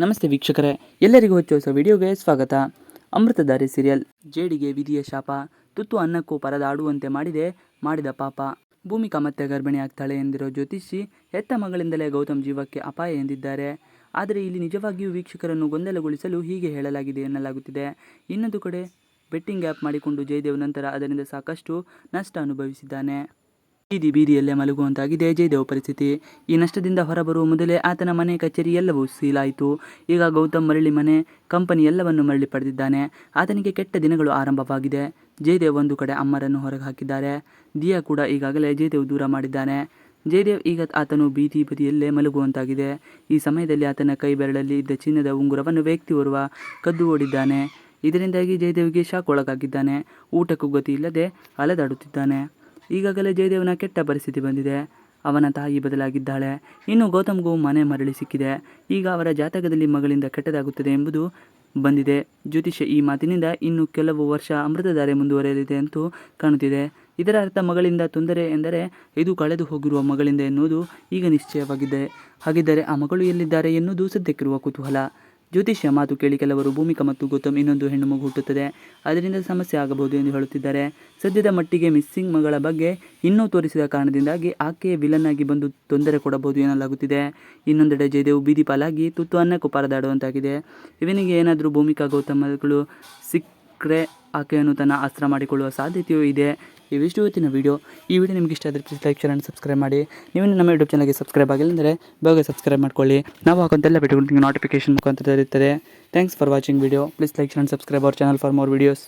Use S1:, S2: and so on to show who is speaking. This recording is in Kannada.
S1: ನಮಸ್ತೆ ವೀಕ್ಷಕರೇ, ಎಲ್ಲರಿಗೂ ಹೊಸ ವಿಡಿಯೋಗೆ ಸ್ವಾಗತ. ಅಮೃತಧಾರೆ ಸೀರಿಯಲ್. ಜೇಡಿಗೆ ವಿಧಿಯ ಶಾಪ, ತುತ್ತು ಅನ್ನಕ್ಕೂ ಪರದಾಡುವಂತೆ ಮಾಡಿದ ಪಾಪ. ಭೂಮಿಕಾ ಮತ್ತೆ ಗರ್ಭಿಣಿ ಆಗ್ತಾಳೆ ಎಂದಿರೋ ಜ್ಯೋತಿಷಿ ಹೆತ್ತ ಮಗಳಿಂದಲೇ ಗೌತಮ್ ಜೀವಕ್ಕೆ ಅಪಾಯ ಎಂದಿದ್ದಾರೆ. ಆದರೆ ಇಲ್ಲಿ ನಿಜವಾಗಿಯೂ ವೀಕ್ಷಕರನ್ನು ಗೊಂದಲಗೊಳಿಸಲು ಹೀಗೆ ಹೇಳಲಾಗಿದೆ ಎನ್ನಲಾಗುತ್ತಿದೆ. ಇನ್ನೊಂದು ಕಡೆ ಬೆಟ್ಟಿಂಗ್ ಆ್ಯಪ್ ಮಾಡಿಕೊಂಡು ಜಯದೇವ್ ನಂತರ ಅದರಿಂದ ಸಾಕಷ್ಟು ನಷ್ಟ ಅನುಭವಿಸಿದ್ದಾನೆ. ಬೀದಿಯಲ್ಲೇ ಮಲಗುವಂತಾಗಿದೆ ಜಯದೇವ್ ಪರಿಸ್ಥಿತಿ. ಈ ನಷ್ಟದಿಂದ ಹೊರಬರುವ ಮೊದಲೇ ಆತನ ಮನೆ, ಕಚೇರಿ ಎಲ್ಲವೂ ಸೀಲಾಯಿತು. ಈಗ ಗೌತಮ್ ಮರಳಿ ಮನೆ, ಕಂಪನಿ ಎಲ್ಲವನ್ನು ಮರಳಿ ಪಡೆದಿದ್ದಾನೆ. ಆತನಿಗೆ ಕೆಟ್ಟ ದಿನಗಳು ಆರಂಭವಾಗಿದೆ. ಜಯದೇವ್ ಒಂದು ಕಡೆ ಅಮ್ಮರನ್ನು ಹೊರಗೆ ಹಾಕಿದ್ದಾರೆ. ದಿಯಾ ಕೂಡ ಈಗಾಗಲೇ ಜಯದೇವ್ ದೂರ ಮಾಡಿದ್ದಾನೆ. ಜಯದೇವ್ ಈಗ ಆತನು ಬದಿಯಲ್ಲೇ ಮಲಗುವಂತಾಗಿದೆ. ಈ ಸಮಯದಲ್ಲಿ ಆತನ ಕೈ ಬೆರಳಲ್ಲಿ ಇದ್ದ ಚಿನ್ನದ ಉಂಗುರವನ್ನು ವ್ಯಕ್ತಿಯೋರ್ವ ಕದ್ದು ಓಡಿದ್ದಾನೆ. ಇದರಿಂದಾಗಿ ಜಯದೇವ್ಗೆ ಶಾಕ್ ಒಳಗಾಗಿದ್ದಾನೆ. ಊಟಕ್ಕೂ ಗತಿ ಇಲ್ಲದೆ ಅಲೆದಾಡುತ್ತಿದ್ದಾನೆ. ಈಗಾಗಲೇ ಜಯದೇವ್ನ ಕೆಟ್ಟ ಪರಿಸ್ಥಿತಿ ಬಂದಿದೆ. ಅವನ ತಾಯಿ ಬದಲಾಗಿದ್ದಾಳೆ. ಇನ್ನು ಗೌತಮ್ಗೂ ಮನೆ ಮರಳಿ ಸಿಕ್ಕಿದೆ. ಈಗ ಅವರ ಜಾತಕದಲ್ಲಿ ಮಗಳಿಂದ ಕೆಟ್ಟದಾಗುತ್ತದೆ ಎಂಬುದು ಬಂದಿದೆ. ಜ್ಯೋತಿಷ್ಯ ಈ ಮಾತಿನಿಂದ ಇನ್ನು ಕೆಲವು ವರ್ಷ ಅಮೃತಧಾರೆ ಮುಂದುವರೆಯಲಿದೆ ಅಂತೂ ಕಾಣುತ್ತಿದೆ. ಇದರ ಅರ್ಥ ಮಗಳಿಂದ ತೊಂದರೆ ಎಂದರೆ ಇದು ಕಳೆದು ಹೋಗಿರುವ ಮಗಳಿಂದ ಎನ್ನುವುದು ಈಗ ನಿಶ್ಚಯವಾಗಿದೆ. ಹಾಗಿದ್ದರೆ ಆ ಮಗಳು ಎಲ್ಲಿದ್ದಾರೆ ಎನ್ನುವುದು ಸದ್ಯಕ್ಕಿರುವ ಕುತೂಹಲ. ಜ್ಯೋತಿಷ್ಯ ಮಾತು ಕೇಳಿ ಕೆಲವರು ಭೂಮಿಕಾ ಮತ್ತು ಗೌತಮ್ ಇನ್ನೊಂದು ಹೆಣ್ಣು ಮಗು ಹುಟ್ಟುತ್ತದೆ, ಅದರಿಂದ ಸಮಸ್ಯೆ ಆಗಬಹುದು ಎಂದು ಹೇಳುತ್ತಿದ್ದಾರೆ. ಸದ್ಯದ ಮಟ್ಟಿಗೆ ಮಿಸ್ಸಿಂಗ್ ಮಗಳ ಬಗ್ಗೆ ಇನ್ನೂ ತೋರಿಸಿದ ಕಾರಣದಿಂದಾಗಿ ಆಕೆಯೇ ವಿಲನ್ ಆಗಿ ಬಂದು ತೊಂದರೆ ಕೊಡಬಹುದು ಎನ್ನಲಾಗುತ್ತಿದೆ. ಇನ್ನೊಂದೆಡೆ ಜಯದೇವ್ ಬೀದಿ ಪಾಲಾಗಿ ತುತ್ತು ಅನ್ನಕ್ಕೂ ಪರದಾಡುವಂತಾಗಿದೆ. ಇವನಿಗೆ ಏನಾದರೂ ಭೂಮಿಕಾ ಗೌತಮ್ ಮಗಳು ಸಿಕ್ಕರೆ ಆಕೆಯನ್ನು ತನ್ನ ಅಸ್ತ್ರ ಮಾಡಿಕೊಳ್ಳುವ ಸಾಧ್ಯತೆಯೂ ಇದೆ. ಇವಿಷ್ಟು ಇವತ್ತಿನ ವಿಡಿಯೋ. ಈ ವಿಡಿಯೋ ನಿಮಗೆ ಇಷ್ಟ ಆದರೆ please like, share and subscribe ಮಾಡಿ. ನೀವು ನಮ್ಮ ಯೂಟ್ಯೂಬ್ ಚಾನಲ್ಗೆ ಸಬ್ಸ್ಕ್ರೈಬ್ ಆಗಿಲ್ಲ ಅಂದರೆ ಬೇಗ ಸಬ್ಸ್ಕ್ರೈಬ್ ಮಾಡ್ಕೊಳ್ಳಿ. ನಾವು ಹಾಕೋಂತೆಲ್ಲ ವಿಡಿಯೋ ನಿಮಗೆ ನೋಟಿಫಿಕೇಶನ್ ಮುಖಾಂತರ ಇರುತ್ತದೆ. Thanks for watching video. Please like, share and subscribe our channel for more videos.